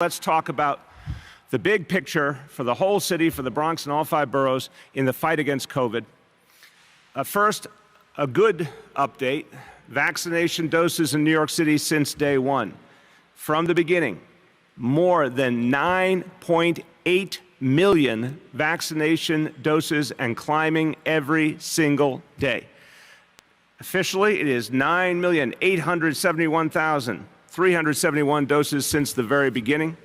Let's talk about the big picture for the whole city, for the Bronx and all 5 boroughs in the fight against COVID. First, a good update. Vaccination doses in New York City since day one. From the beginning, more than 9.8 million vaccination doses and climbing every single day. Officially, it is 9,871,371 doses since the very beginning.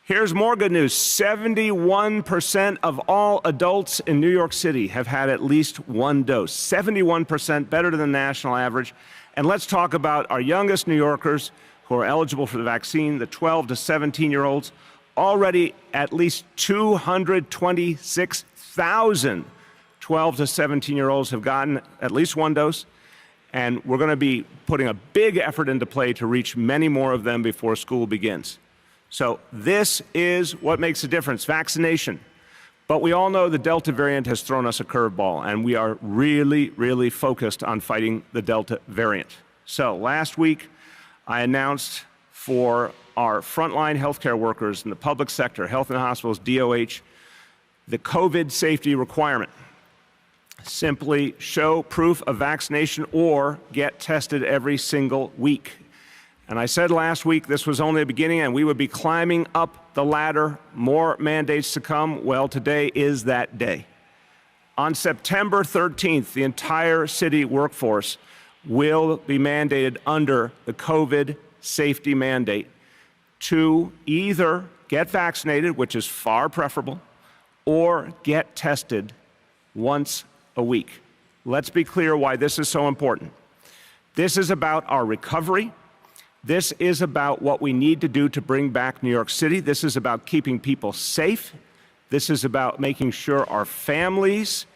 Here's more good news. 71% of all adults in New York City have had at least one dose. 71%, better than the national average. And let's talk about our youngest New Yorkers who are eligible for the vaccine, the 12 to 17-year-olds. Already at least 226,000 12 to 17-year-olds have gotten at least one dose. And we're going to be putting a big effort into play to reach many more of them before school begins. So this is what makes a difference, vaccination. But we all know the Delta variant has thrown us a curveball, and we are really, really focused on fighting the Delta variant. So last week, I announced for our frontline healthcare workers in the public sector, health and hospitals, DOH, the COVID safety requirement. Simply show proof of vaccination or get tested every single week. And I said last week this was only the beginning and we would be climbing up the ladder, more mandates to come. Well, today is that day. On September 13th, the entire city workforce will be mandated under the COVID safety mandate to either get vaccinated, which is far preferable, or get tested once a week. Let's be clear why this is so important. This is about our recovery. This is about what we need to do to bring back New York City. This is about keeping people safe. This is about making sure our families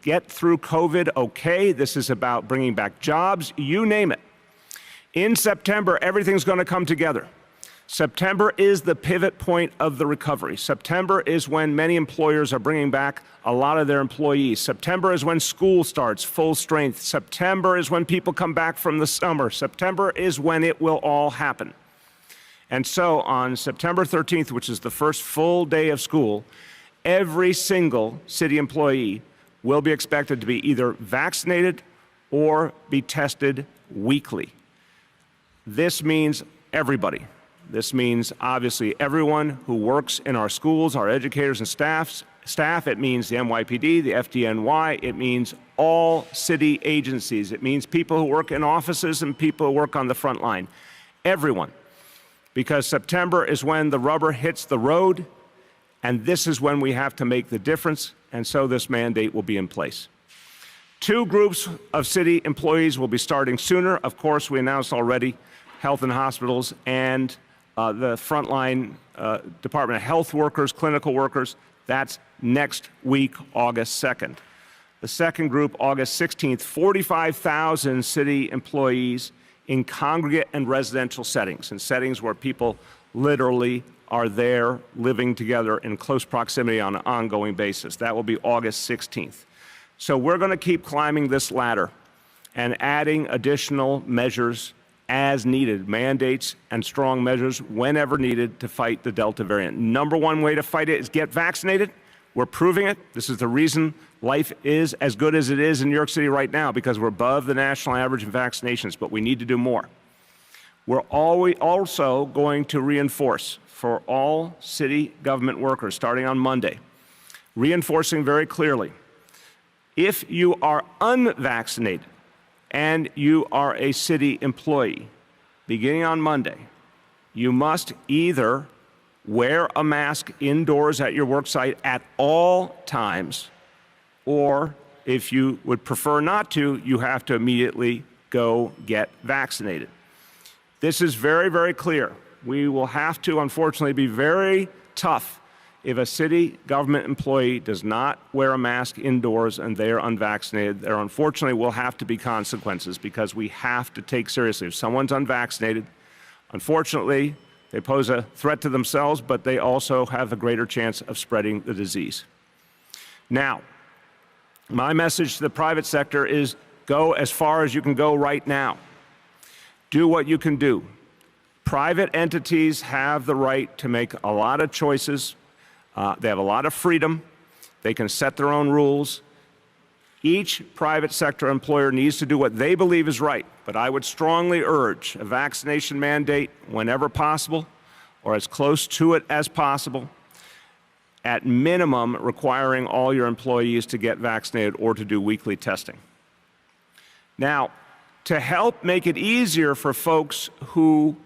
get through COVID okay. This is about bringing back jobs, you name it. In September, everything's going to come together. September is the pivot point of the recovery. September is when many employers are bringing back a lot of their employees. September is when school starts full strength. September is when people come back from the summer. September is when it will all happen. And so on September 13th, which is the first full day of school, every single city employee will be expected to be either vaccinated or be tested weekly. This means everybody. This means, obviously, everyone who works in our schools, our educators and staff. It means the NYPD, the FDNY. It means all city agencies. It means people who work in offices and people who work on the front line. Everyone. Because September is when the rubber hits the road, and this is when we have to make the difference, and so this mandate will be in place. 2 groups of city employees will be starting sooner. Of course, we announced already health and hospitals and the frontline Department of Health workers, clinical workers. That's next week, August 2nd. The second group, August 16th, 45,000 city employees in congregate and residential settings, in settings where people literally are there living together in close proximity on an ongoing basis. That will be August 16th. So we're going to keep climbing this ladder and adding additional measures as needed, mandates and strong measures whenever needed to fight the Delta variant. Number one way to fight it is get vaccinated. We're proving it. This is the reason life is as good as it is in New York City right now, because we're above the national average in vaccinations, but we need to do more. We're also going to reinforce for all city government workers, starting on Monday, reinforcing very clearly, if you are unvaccinated, and you are a city employee, beginning on Monday, you must either wear a mask indoors at your work site at all times, or if you would prefer not to, you have to immediately go get vaccinated. This is very, very clear. We will have to, unfortunately, be very tough if a city government employee does not wear a mask indoors and they are unvaccinated. There unfortunately will have to be consequences, because we have to take seriously. If someone's unvaccinated, unfortunately, they pose a threat to themselves, but they also have a greater chance of spreading the disease. Now, my message to the private sector is go as far as you can go right now. Do what you can do. Private entities have the right to make a lot of choices. They have a lot of freedom. They can set their own rules. Each private sector employer needs to do what they believe is right, but I would strongly urge a vaccination mandate whenever possible, or as close to it as possible, at minimum requiring all your employees to get vaccinated or to do weekly testing. Now, to help make it easier for folks who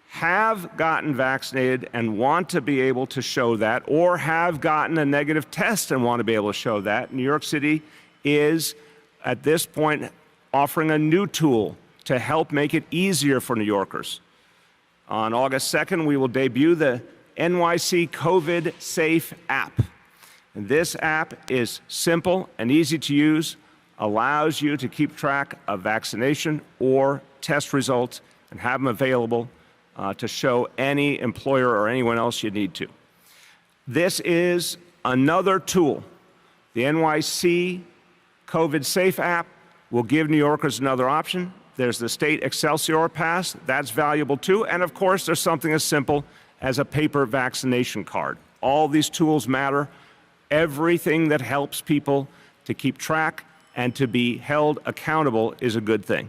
have gotten vaccinated and want to be able to show that, or have gotten a negative test and want to be able to show that, New York City is, at this point, offering a new tool to help make it easier for New Yorkers. On August 2nd, we will debut the NYC COVID Safe app. And this app is simple and easy to use, allows you to keep track of vaccination or test results and have them available to show any employer or anyone else you need to. This is another tool. The NYC COVID Safe app will give New Yorkers another option. There's the state Excelsior Pass, that's valuable too. And of course, there's something as simple as a paper vaccination card. All these tools matter. Everything that helps people to keep track and to be held accountable is a good thing.